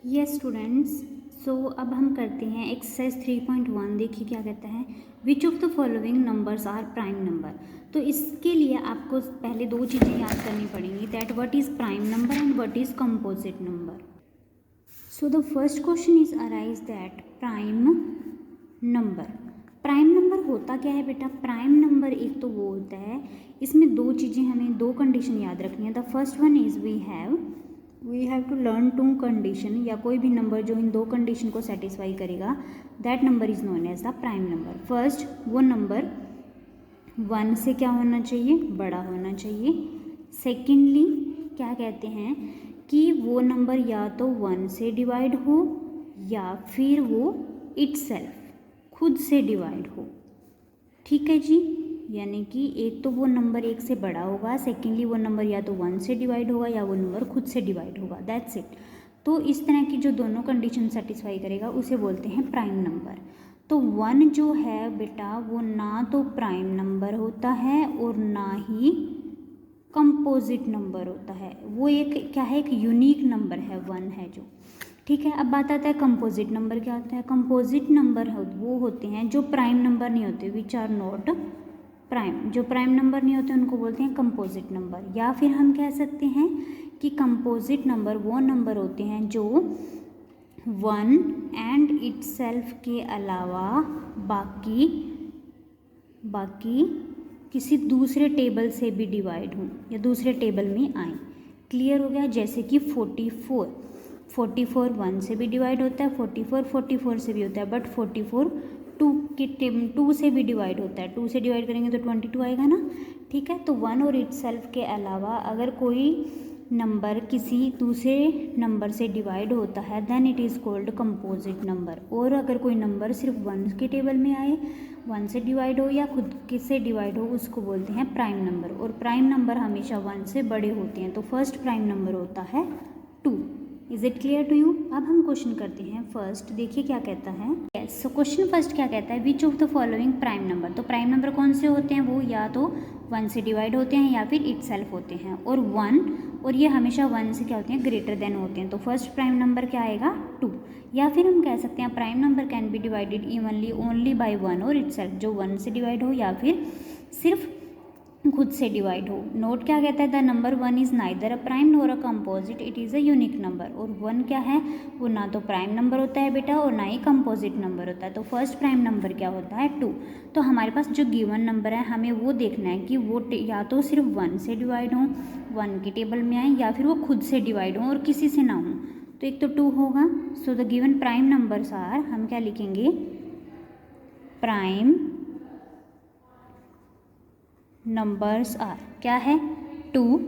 Yes students, सो अब हम करते हैं एक्सरसाइज 3.1। देखिए क्या कहता है, which of the following numbers are prime number. तो इसके लिए आपको पहले दो चीज़ें याद करनी पड़ेंगी, that what is prime number and what is composite number. So the first question is arise that prime number होता क्या है बेटा। प्राइम नंबर एक तो वो होता है, इसमें दो चीज़ें हमें दो कंडीशन याद रखनी है। The first one is we have to learn two condition, या कोई भी नंबर जो इन दो कंडीशन को सेटिस्फाई करेगा, that number is known as the prime number. First, वो नंबर 1 से क्या होना चाहिए, बड़ा होना चाहिए। सेकेंडली क्या कहते हैं कि वो नंबर या तो 1 से डिवाइड हो या फिर वो इटसेल्फ खुद से डिवाइड हो। ठीक है जी, यानी कि एक तो वो नंबर 1 से बड़ा होगा, सेकेंडली वो नंबर या तो 1 से डिवाइड होगा या वो नंबर खुद से डिवाइड होगा, दैट्स इट। तो इस तरह की जो दोनों कंडीशन सेटिस्फाई करेगा उसे बोलते हैं प्राइम नंबर। तो 1 जो है बेटा वो ना तो प्राइम नंबर होता है और ना ही कंपोजिट नंबर होता है। वो एक क्या है, एक यूनिक नंबर है, 1 है जो। ठीक है, अब बात आता है कंपोजिट नंबर क्या होता है। कंपोजिट नंबर वो होते हैं जो प्राइम नंबर नहीं होते, विच आर नॉट प्राइम। जो प्राइम नंबर नहीं होते उनको बोलते हैं कंपोजिट नंबर। या फिर हम कह सकते हैं कि कंपोजिट नंबर वो नंबर होते हैं जो 1 एंड इटसेल्फ के अलावा बाकी किसी दूसरे टेबल से भी डिवाइड हों या दूसरे टेबल में आए। क्लियर हो गया। जैसे कि 44 1 से भी डिवाइड होता है, 44 से भी होता है, बट 44 2 से भी डिवाइड होता है। 2 से डिवाइड करेंगे तो 22 आएगा ना। ठीक है, तो 1 और इटसेल्फ के अलावा अगर कोई नंबर किसी दूसरे नंबर से डिवाइड होता है then it is called composite number. और अगर कोई नंबर सिर्फ 1 के टेबल में आए, 1 से डिवाइड हो या खुद किससे डिवाइड हो, उसको बोलते हैं प्राइम नंबर। और प्राइम नंबर हमेशा 1 से बड़े होते हैं। तो फर्स्ट प्राइम नंबर होता है 2। Is it clear to you. अब हम क्वेश्चन करते हैं फर्स्ट। देखिए क्या कहता है। यस, सो क्वेश्चन फर्स्ट क्या कहता है, which of the following prime number. तो प्राइम नंबर कौन से होते हैं, वो या तो 1 से डिवाइड होते हैं या फिर इटसेल्फ होते हैं। और 1 और ये हमेशा 1 से क्या होते हैं, ग्रेटर देन होते हैं। तो फर्स्ट प्राइम नंबर क्या आएगा, 2। या फिर हम कह सकते हैं prime number can be divided evenly only by 1 और इटसेल्फ, जो 1 से डिवाइड हो या फिर सिर्फ खुद से डिवाइड हो। नोट क्या कहता है, the number 1 is neither a prime NOR a composite, it is a unique number. और 1 क्या है, वो ना तो प्राइम नंबर होता है बेटा और ना ही कंपोजिट नंबर होता है। तो फर्स्ट प्राइम नंबर क्या होता है, 2। तो हमारे पास जो गिवन नंबर है हमें वो देखना है कि वो या तो सिर्फ 1 से डिवाइड हो, 1 के टेबल में आए, या फिर वो खुद से डिवाइड हो और किसी से ना हो। तो एक तो 2 होगा। So the given prime numbers are, हम क्या लिखेंगे, प्राइम नंबर्स आर क्या है, 2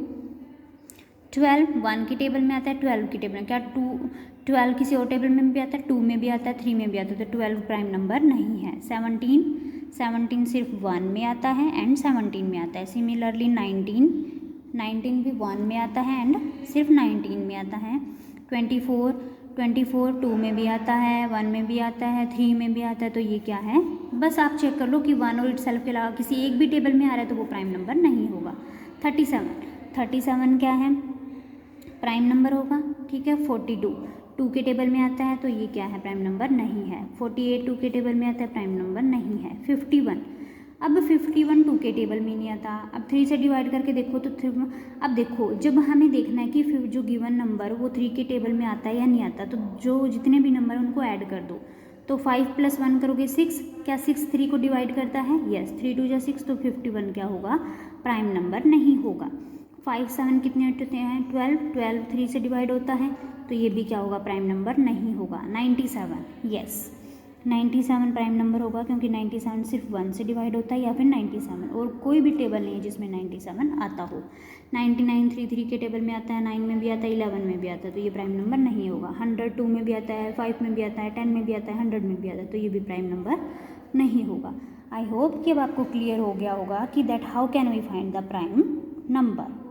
12। 1 की टेबल में आता है, 12 की टेबल में क्या 12 किसी और टेबल में भी आता है, 2 में भी आता है, 3 में भी आता है। तो 12 प्राइम नंबर नहीं है। 17 सिर्फ 1 में आता है एंड 17 में आता है। सिमिलरली 19 भी 1 में आता है एंड सिर्फ 19 में आता है। 24 2 में भी आता है, 1 में भी आता है, 3 में भी आता है। तो ये क्या है, बस आप चेक कर लो कि 1 और इटसेल्फ के अलावा किसी एक भी टेबल में आ रहा है तो वो प्राइम नंबर नहीं होगा। 37 क्या है, प्राइम नंबर होगा। ठीक है, 42 2 के टेबल में आता है तो ये क्या है, प्राइम नंबर नहीं है। 48 2 के टेबल में आता है, प्राइम नंबर नहीं है। 51 2 के टेबल में नहीं आता। अब 3 से डिवाइड करके देखो तो अब देखो, जब हमें देखना है कि फिर जो गिवन नंबर वो 3 के टेबल में आता है या नहीं आता, तो जो जितने भी नंबर उनको ऐड कर दो। तो 5 + 1 करोगे 6, क्या 6 3 को डिवाइड करता है, यस। 3 2 6, तो 51 क्या होगा, प्राइम नंबर नहीं होगा। 5 7 कितने होते हैं, 12 3 से डिवाइड होता है, तो ये भी क्या होगा, प्राइम नंबर नहीं होगा। 97, यस 97 प्राइम नंबर होगा, क्योंकि 97 सिर्फ 1 से डिवाइड होता है या फिर 97, और कोई भी टेबल नहीं है जिसमें 97 आता हो। 99 3 के टेबल में आता है, 9 में भी आता है, 11 में भी आता है, तो ये प्राइम नंबर नहीं होगा। 100 2 में भी आता है, 5 में भी आता है, 10 में भी आता है, 100 में भी आता है, तो ये भी प्राइम नंबर नहीं होगा। आई होप कि अब आपको क्लियर हो गया होगा कि that how can we find the prime number.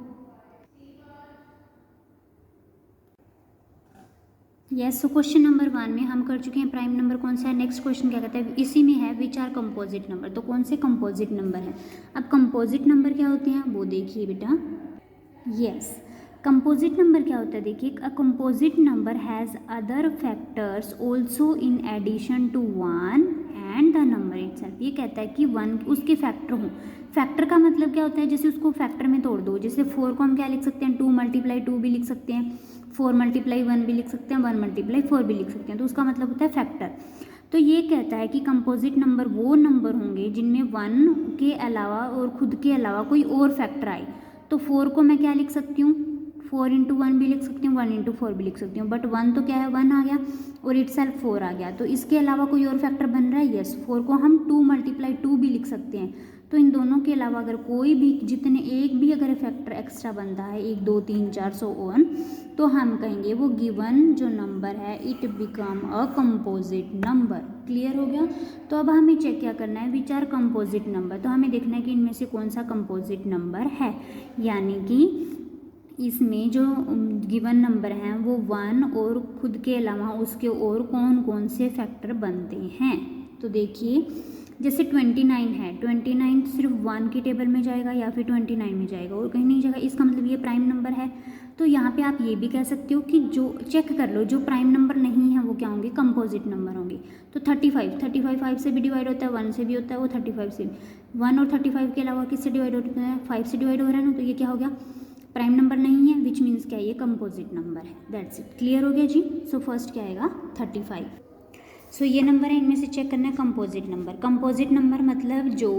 Yes, so question number 1 में हम कर चुके हैं प्राइम नंबर कौन सा है। नेक्स्ट क्वेश्चन क्या कहता है, इसी में है विच आर कंपोजिट नंबर। तो कौन से कंपोजिट नंबर है। अब कंपोजिट नंबर क्या होते हैं वो देखिए बेटा। यस, कंपोजिट नंबर क्या होता है, देखिए a composite number has other factors also in addition to one and the number itself. ये कहता है कि वन उसके फैक्टर हों। फैक्टर का मतलब क्या होता है, जैसे उसको फैक्टर में तोड़ दो, जैसे 4 को हम क्या लिख सकते हैं, 2 × 2 भी लिख सकते हैं, 4 × 1 भी लिख सकते हैं, 1 × 4 भी लिख सकते हैं, तो उसका मतलब होता है फैक्टर। तो ये कहता है कि कंपोजिट नंबर वो नंबर होंगे जिनमें वन के अलावा और खुद के अलावा कोई और फैक्टर आए। तो 4 को मैं क्या लिख सकती हूँ, 4 × 1 भी लिख सकती हूँ, 1 × 4 भी लिख सकती हूँ, बट 1 तो क्या है, 1 आ गया और इटसेल्फ 4 आ गया। तो इसके अलावा कोई और फैक्टर बन रहा है, यस, 4 को हम 2 × 2 भी लिख सकते हैं। तो इन दोनों के अलावा अगर कोई भी जितने एक भी अगर फैक्टर एक्स्ट्रा बनता है, 1 2 3 4 सो ऑन, तो हम कहेंगे वो गिवन जो नंबर है it become a composite number. Clear हो गया। तो अब हमें चेक क्या करना है, विच आर कंपोजिट नंबर। तो हमें देखना है कि इनमें से कौन सा कंपोजिट नंबर है, यानी कि इसमें जो गिवन नंबर हैं वो वन और खुद के अलावा उसके और कौन कौन से फैक्टर बनते हैं। तो देखिए जैसे 29 है, 29 सिर्फ 1 की टेबल में जाएगा या फिर 29 में जाएगा और कहीं नहीं जाएगा, इसका मतलब ये प्राइम नंबर है। तो यहाँ पे आप ये भी कह सकते हो कि जो चेक कर लो जो प्राइम नंबर नहीं है वो क्या होंगे, कंपोजिट नंबर होंगे। तो 35 5 से भी डिवाइड होता है, 1 से भी होता है, वो 35 से 1 और 35 के अलावा किससे डिवाइड होता है, 5 से डिवाइड हो रहा है ना, तो ये क्या हो गया, प्राइम नंबर नहीं है, विच मीन्स क्या है, ये कंपोजिट नंबर है। That's it. क्लियर हो गया जी। सो फर्स्ट क्या आएगा, 35। सो ये नंबर है, इनमें से चेक करना है कंपोजिट नंबर। कंपोजिट नंबर मतलब जो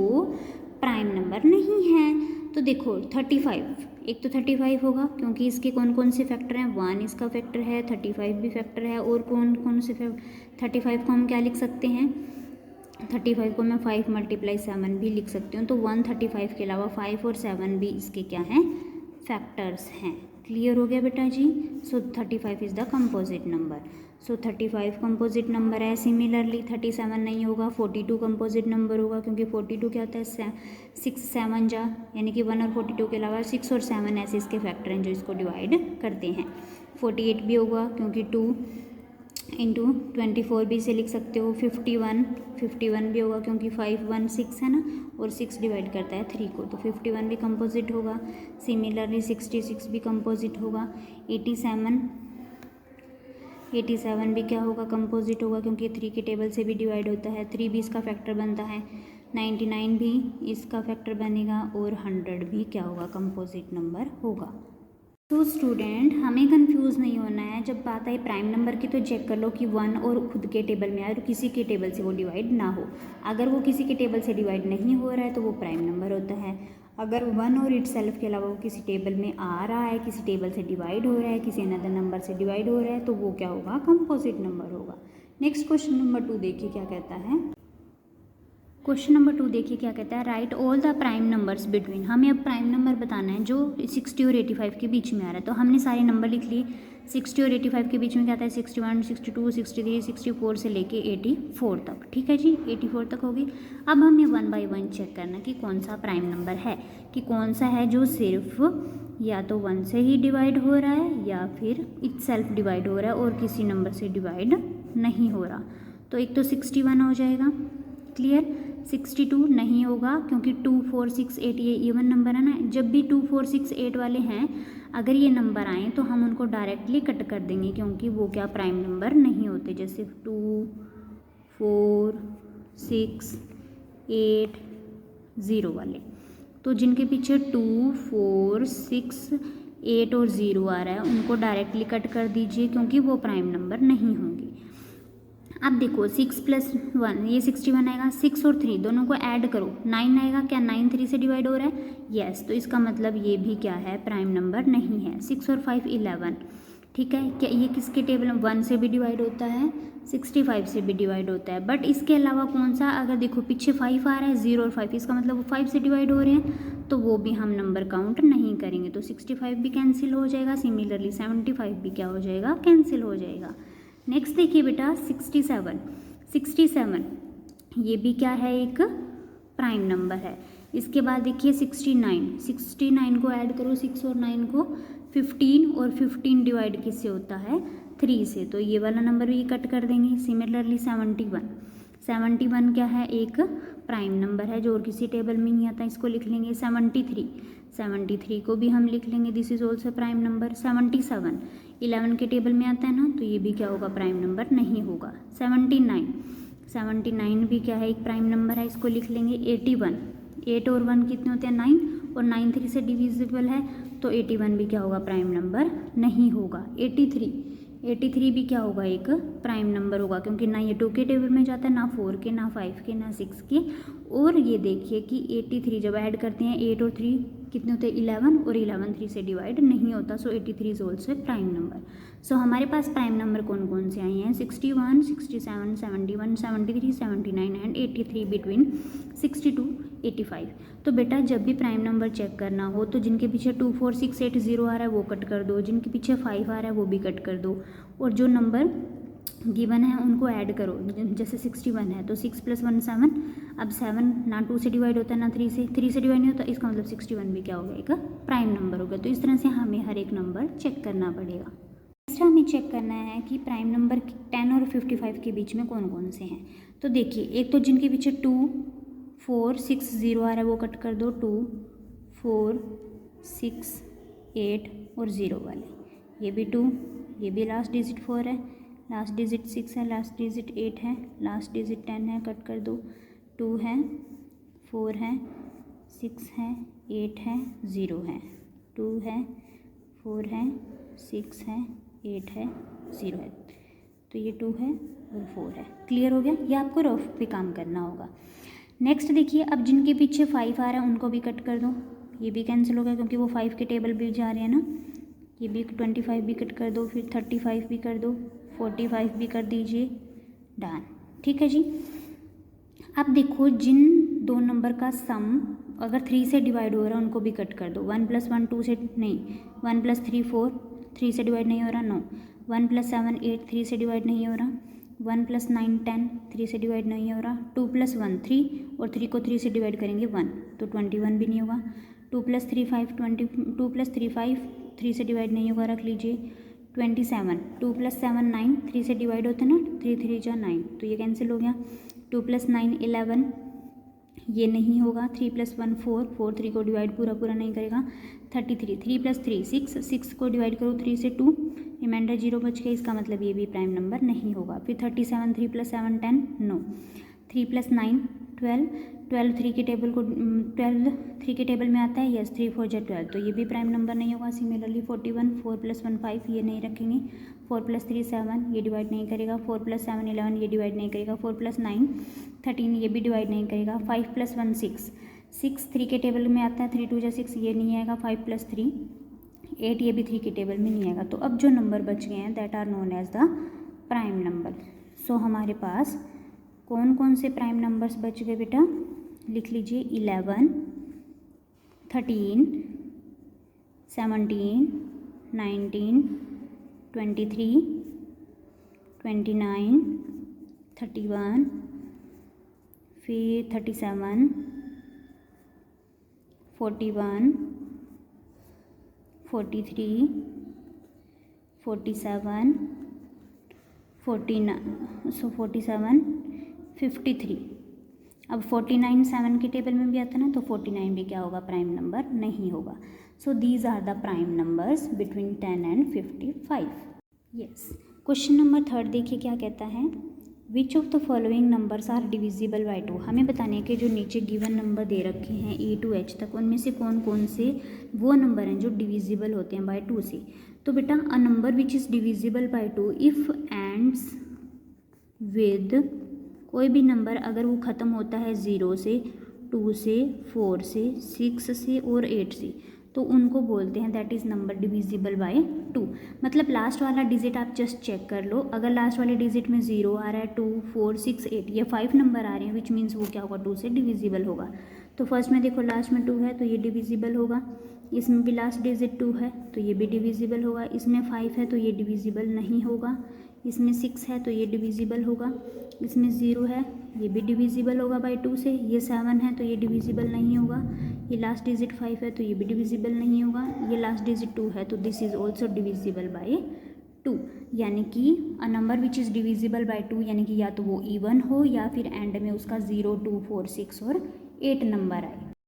प्राइम नंबर नहीं है। तो देखो 35, एक तो 35 होगा क्योंकि इसके कौन कौन से फैक्टर हैं, 1 इसका फैक्टर है, 35 भी फैक्टर है, और कौन कौन से 35 को हम क्या लिख सकते हैं, 35 को मैं 5 × 7 भी लिख सकती हूँ। तो 135 के अलावा 5 और 7 भी इसके क्या हैं, फैक्टर्स हैं। क्लियर हो गया बेटा जी। सो 35 is the composite number. So 35 composite number है। सिमिलरली 37 नहीं होगा, 42 कंपोजिट नंबर होगा क्योंकि 42 क्या होता है, 6 7 जा, यानी कि 1 और 42 के अलावा 6 और 7 ऐसे इसके फैक्टर हैं जो इसको डिवाइड करते हैं। 48 भी होगा क्योंकि 2 × 24 भी इसे लिख सकते हो। 51 भी होगा क्योंकि 5 1 6 है ना, और 6 डिवाइड करता है 3 को, तो 51 भी कंपोजिट होगा। सिमिलरली 66 भी कंपोजिट होगा। 87 भी क्या होगा, कंपोजिट होगा क्योंकि 3 के टेबल से भी डिवाइड होता है, 3 भी इसका फैक्टर बनता है। 99 भी इसका फैक्टर बनेगा और 100 भी क्या होगा, कंपोजिट नंबर होगा। तो स्टूडेंट हमें कंफ्यूज नहीं होना है, जब बात आई प्राइम नंबर की तो चेक कर लो कि 1 और खुद के टेबल में आए और किसी के टेबल से वो डिवाइड ना हो। अगर वो किसी के टेबल से डिवाइड नहीं हो रहा है तो वो प्राइम नंबर होता है। अगर 1 और इटसेल्फ के अलावा वो किसी टेबल में आ रहा है, किसी टेबल से डिवाइड हो रहा है, किसी अनदर नंबर से डिवाइड हो रहा है, तो वो क्या होगा, कंपोजिट नंबर होगा। नेक्स्ट क्वेश्चन नंबर 2 देखिए क्या कहता है। क्वेश्चन नंबर 2 देखिए क्या कहता है, right all the prime numbers between. हमें अब प्राइम नंबर बताना है जो 60 और 85 के बीच में आ रहा है। तो हमने सारे नंबर लिख लिए। 60 और 85 के बीच में क्या आता है, 61 62 63 64 से लेके 84 तक। ठीक है जी, 84 तक होगी। अब हमें 1 बाय 1 चेक करना कि कौन सा प्राइम नंबर है, कि कौन सा है जो सिर्फ या तो 1 से ही डिवाइड हो रहा है या फिर इटसेल्फ डिवाइड हो रहा है और किसी नंबर से डिवाइड नहीं हो रहा। तो एक तो 61 हो जाएगा। क्लियर। 62 नहीं होगा क्योंकि 2 4 6 8 ये इवन नंबर है ना। जब भी 2 4 6 8 वाले हैं, अगर ये नंबर आएँ तो हम उनको डायरेक्टली कट कर देंगे क्योंकि वो क्या प्राइम नंबर नहीं होते। जैसे 2 4 6 8 0 वाले, तो जिनके पीछे 2 4 6 8 और 0 आ रहा है उनको डायरेक्टली कट कर दीजिए क्योंकि वो प्राइम नंबर नहीं होंगे। अब देखो 6 + 1 ये 61 आएगा, 6 और 3 दोनों को ऐड करो 9 आएगा। क्या 9 3 से डिवाइड हो रहा है, यस। तो इसका मतलब ये भी क्या है, प्राइम नंबर नहीं है। 6 और 5 11। ठीक है, क्या ये किसके टेबल में 1 से भी डिवाइड होता है, 65 से भी डिवाइड होता है, बट इसके अलावा कौन सा, अगर देखो पीछे 5 आ रहा है 0 और 5, इसका मतलब वो 5 से डिवाइड हो रहे हैं तो वो भी हम नंबर काउंट नहीं करेंगे। तो 65 भी कैंसिल हो जाएगा। सिमिलरली 75 भी क्या हो जाएगा, कैंसिल हो जाएगा। नेक्स्ट देखिए बेटा 67 ये भी क्या है, एक प्राइम नंबर है। इसके बाद देखिए 69 को ऐड करो, 6 और 9 को, 15 और 15 डिवाइड किससे होता है, 3 से, तो ये वाला नंबर भी कट कर देंगे। सिमिलरली 71 क्या है, एक प्राइम नंबर है जो और किसी टेबल में नहीं आता, इसको लिख लेंगे। 73 को भी हम लिख लेंगे, this is also prime number. 77 11 के टेबल में आता है ना, तो ये भी क्या होगा, प्राइम नंबर नहीं होगा। 79 भी क्या है, एक प्राइम नंबर है, इसको लिख लेंगे। 81 8 और 1 कितने होते हैं, 9, और 9 3 से डिविजिबल है, तो 81 भी क्या होगा, प्राइम नंबर नहीं होगा। 83 भी क्या होगा, एक प्राइम नंबर होगा, क्योंकि ना ये 2 के टेबल में जाता है, ना 4 के, ना 5 के, ना 6 के। और ये देखिए कि 83 जब ऐड करते हैं 8 और 3 कितने होते हैं, 11, और 11 3 से डिवाइड नहीं होता, सो 83 is also prime number. So हमारे पास प्राइम नंबर कौन कौन से आए हैं, 61 67 71 73 79 एंड 83 बिटवीन 62 85। तो बेटा जब भी प्राइम नंबर चेक करना हो तो जिनके पीछे 2 4 6 8 0 आ रहा है वो कट कर दो, जिनके पीछे 5 आ रहा है वो भी कट कर दो, और जो नंबर गिवन है उनको ऐड करो। जैसे 61 है तो 6 + 1 7, अब 7 ना 2 से डिवाइड होता है ना 3 से डिवाइड नहीं होता, इसका मतलब 61 भी क्या हो गया, एक प्राइम नंबर हो गया। तो इस तरह से हमें हर एक नंबर चेक करना पड़ेगा। नेक्स्ट हमें चेक करना है कि प्राइम नंबर 10 और 55 के बीच में कौन कौन से हैं। तो देखिए, एक तो जिनके पीछे 2 4 6 0 आ रहा है वो कट कर दो, 2 4 6 8 और 0 वाले, ये भी 2, ये भी लास्ट डिजिट 4 है, लास्ट डिजिट 6 है, लास्ट डिजिट 8 है, लास्ट डिजिट 10 है, कट कर दो, 2 है, 4 है, 6 है, 8 है, 0 है, 2 है, 4 है, 6 है, 8 है, 0 है। तो ये 2 है और 4 है। क्लियर हो गया, ये आपको रफ पे काम करना होगा। नेक्स्ट देखिए, अब जिनके पीछे 5 आ रहा है उनको भी कट कर दो, ये भी कैंसिल हो गया क्योंकि वो 5 के टेबल भी जा रहे हैं ना। ये भी 25 भी कट कर दो, फिर 35 भी कर दो, 45 भी कर दीजिए, डन। ठीक है जी। अब देखो, जिन दो नंबर का सम अगर 3 से डिवाइड हो रहा है उनको भी कट कर दो। 1 + 1 2 से नहीं, 1 + 3 4 3 से डिवाइड नहीं हो रहा, नो। 1 + 7 8 3 से डिवाइड नहीं हो रहा। 1 + 9 10 3 से डिवाइड नहीं हो रहा। 2 + 1 3, और 3 को 3 से डिवाइड करेंगे 1, तो 21 भी नहीं होगा। 2 + 3 5 20, 2 + 3 5 3 से डिवाइड नहीं होगा, रख लीजिए। 27 2 + 7 9 3 से डिवाइड होता है ना, 3 3 जा 9, तो ये कैंसिल हो गया। 2 + 9 11, ये नहीं होगा। 3 + 1 4 4 3 को डिवाइड पूरा नहीं करेगा। 33 3 + 3 6 6 को डिवाइड करो 3 से 2, रिमाइंडर 0 बच गया, इसका मतलब ये भी प्राइम नंबर नहीं होगा। फिर 37 3 + 7 10, नो। 3 + 9 12 12 3 के टेबल को 12 3 के टेबल में आता है, यस। 3 4 जा 12, तो ये भी प्राइम नंबर नहीं होगा। सिमिलरली 41 4 + 1 5, ये नहीं रखेंगे। 4 + 3 7, ये डिवाइड नहीं करेगा। 4 + 7 11, ये डिवाइड नहीं करेगा। 4 + 9 13, ये भी डिवाइड नहीं करेगा। 5 + 1 6 6 3 के टेबल में आता है, 3 2 जा 6, ये नहीं आएगा। 5 + 3 8, ये भी 3 के टेबल में नहीं आएगा। तो अब जो नंबर बच गए हैं that are known as the prime number. So हमारे पास कौन कौन से प्राइम नंबर्स बच गए बेटा, लिख लीजिए। 11 13 17 19 23 29 31, फिर 37 41 43 47 47 53। अब 49 7 के टेबल में भी आता है ना, तो 49 भी क्या होगा, प्राइम नंबर नहीं होगा। So these are the prime numbers between 10 and 55। Yes. Question number 3 देखिए क्या कहता है, which of the following numbers are divisible by 2। हमें बताने के जो नीचे गिवन नंबर दे रखे हैं E to H तक, उनमें से कौन कौन से वो नंबर हैं जो डिविजिबल होते हैं बाय 2 से। तो बेटा, a number which is divisible by 2 if ends with, कोई भी नंबर अगर वो ख़त्म होता है 0 से, 2 से, 4 से, 6 से और 8 से, तो उनको बोलते हैं that is number divisible by 2। मतलब लास्ट वाला डिजिट आप जस्ट चेक कर लो, अगर लास्ट वाले डिजिट में 0 आ रहा है, 2 4 6 8, ये 5 नंबर आ रहे हैं, विच मीन्स वो क्या होगा, 2 से डिविजिबल होगा। तो फर्स्ट में देखो, लास्ट में 2 है तो ये डिविजिबल होगा। इसमें भी लास्ट डिजिट 2 है तो ये भी डिविजिबल होगा। इसमें 5 है तो ये डिविजिबल नहीं होगा। इसमें 6 है तो ये डिविजिबल होगा। इसमें 0 है, ये भी डिविजिबल होगा बाय 2 से। ये 7 है तो ये डिविजिबल नहीं होगा। ये लास्ट डिजिट 5 है तो ये भी डिविजिबल नहीं होगा। ये लास्ट डिजिट 2 है तो this is also divisible by 2। यानी कि a number which is divisible by 2, यानी कि या तो वो इवन हो या फिर एंड में उसका 0 2 4 6 और 8 नंबर आए।